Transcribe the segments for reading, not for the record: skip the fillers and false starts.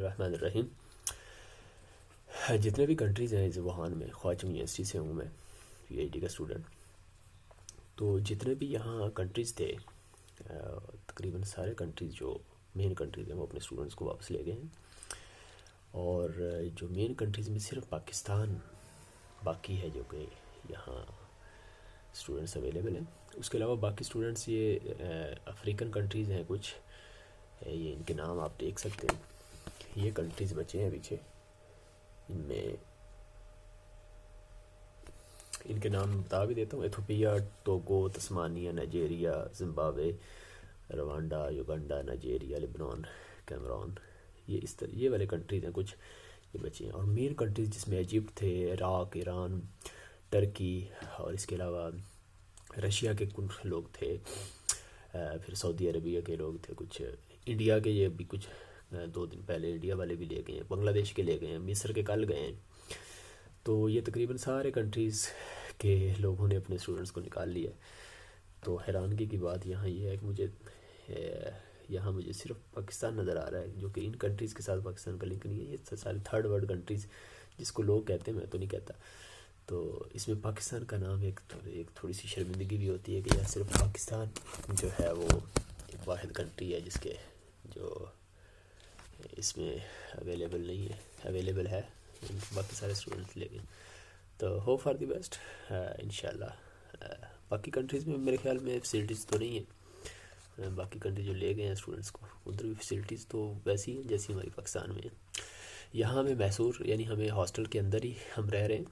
الرحمن الرحیم. جتنے بھی کنٹریز ہیں ووہان میں، خواجہ یونیورسٹی سے ہوں میں پی ایچ ڈی کا اسٹوڈنٹ، تو جتنے بھی یہاں کنٹریز تھے تقریباً سارے کنٹریز جو مین کنٹریز ہیں وہ اپنے اسٹوڈنٹس کو واپس لے گئے ہیں. اور جو مین کنٹریز میں صرف پاکستان باقی ہے جو کہ یہاں اسٹوڈنٹس اویلیبل ہیں. اس کے علاوہ باقی اسٹوڈنٹس یہ افریقن کنٹریز ہیں کچھ، یہ ان کے نام آپ دیکھ سکتے ہیں. یہ کنٹریز بچے ہیں پیچھے، ان میں ان کے نام بتا بھی دیتا ہوں: Ethiopia, Togo, Tasmania, Nigeria, Zimbabwe, Rwanda, Uganda, Nigeria, لبنان، کیمرون. یہ والے کنٹریز ہیں کچھ، یہ بچے ہیں. اور مین کنٹریز جس میں ایجپٹ تھے، عراق، ایران، ٹرکی، اور اس کے علاوہ رشیا کے کچھ لوگ تھے، پھر سعودی عربیہ کے لوگ تھے کچھ، انڈیا کے یہ بھی کچھ 2 دن پہلے انڈیا والے بھی لے گئے ہیں، بنگلہ دیش کے لے گئے ہیں، مصر کے کل گئے ہیں. تو یہ تقریباً سارے کنٹریز کے لوگوں نے اپنے اسٹوڈنٹس کو نکال لیا. تو حیرانگی کی بات یہاں یہ ہے کہ یہاں مجھے صرف پاکستان نظر آ رہا ہے، جو کہ ان کنٹریز کے ساتھ پاکستان کا لنک نہیں ہے. یہ سارے تھرڈ ورلڈ کنٹریز جس کو لوگ کہتے ہیں، میں تو نہیں کہتا. تو اس میں پاکستان کا نام ایک تھوڑی سی شرمندگی بھی ہوتی ہے کہ یہاں صرف پاکستان جو ہے وہ ایک واحد کنٹری ہے جس کے جو اس میں اویلیبل نہیں ہے، اویلیبل ہے. باقی سارے اسٹوڈنٹس لے گئے. تو ہوپ فار دی بیسٹ انشاءاللہ. باقی کنٹریز میں میرے خیال میں فیسلٹیز تو نہیں ہیں. باقی کنٹری جو لے گئے ہیں اسٹوڈنٹس کو، ادھر بھی فیسلٹیز تو ویسی ہیں جیسی ہماری پاکستان میں ہیں. یہاں ہمیں محصور، یعنی ہمیں ہاسٹل کے اندر ہی ہم رہ رہے ہیں،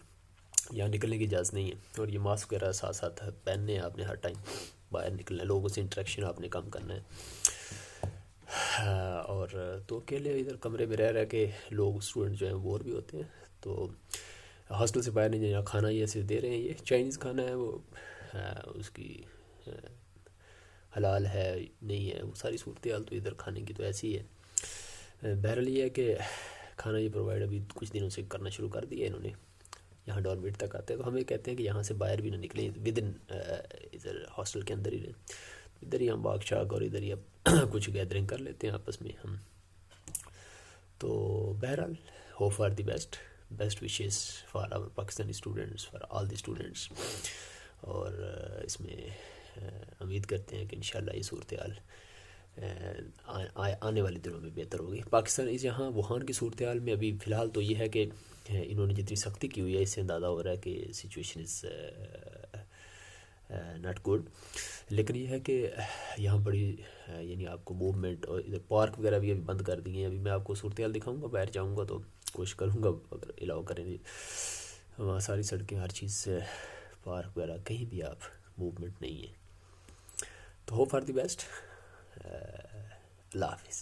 یہاں نکلنے کی اجازت نہیں ہے. اور یہ ماسک وغیرہ ساتھ ساتھ پہننے ہیں آپ نے ہر ٹائم. باہر نکلنا ہے، لوگوں سے انٹریکشن آپ نے کم کرنا ہے. اور تو اکیلے ادھر کمرے میں رہ کے لوگ اسٹوڈنٹ جو ہیں بور بھی ہوتے ہیں. تو ہاسٹل سے باہر نہیں جانا. کھانا یہ صرف دے رہے ہیں، یہ چائنیز کھانا ہے، وہ اس کی حلال ہے نہیں ہے، وہ ساری صورتحال تو ادھر کھانے کی تو ایسی ہے. بہرحال یہ ہے کہ کھانا یہ پرووائڈ ابھی کچھ دنوں سے کرنا شروع کر دیا انہوں نے. یہاں ڈورمیٹ تک آتے ہیں تو ہمیں کہتے ہیں کہ یہاں سے باہر بھی نہ نکلیں، ود ان ادھر ہاسٹل کے اندر ہی رہیں. ادھر ہی ہم باغ شاغ اور ادھر ہی اب کچھ گیدرنگ کر لیتے ہیں آپس میں ہم. تو بہرحال hope for the best wishes for our Pakistani students, for all the students. اور اس میں امید کرتے ہیں کہ انشاءاللہ یہ صورتحال آنے والے دنوں میں بہتر ہوگی. پاکستان یہاں ووہان کی صورتحال میں ابھی فی الحال تو یہ ہے کہ انہوں نے جتنی سختی کی ہوئی ہے اس سے اندازہ ہو رہا ہے کہ سچویشن از ناٹ گڈ. لیکن یہ ہے کہ یہاں بڑی یعنی آپ کو موومنٹ، اور ادھر پارک وغیرہ بھی ابھی بند کر دیے ہیں. ابھی میں آپ کو صورتحال دکھاؤں گا، باہر جاؤں گا تو کوشش کروں گا اگر الاؤ کریں گے. وہاں ساری سڑکیں، ہر چیز سے، پارک وغیرہ کہیں بھی آپ موومنٹ نہیں ہے. تو ہوپ فار دی بیسٹ. اللہ حافظ.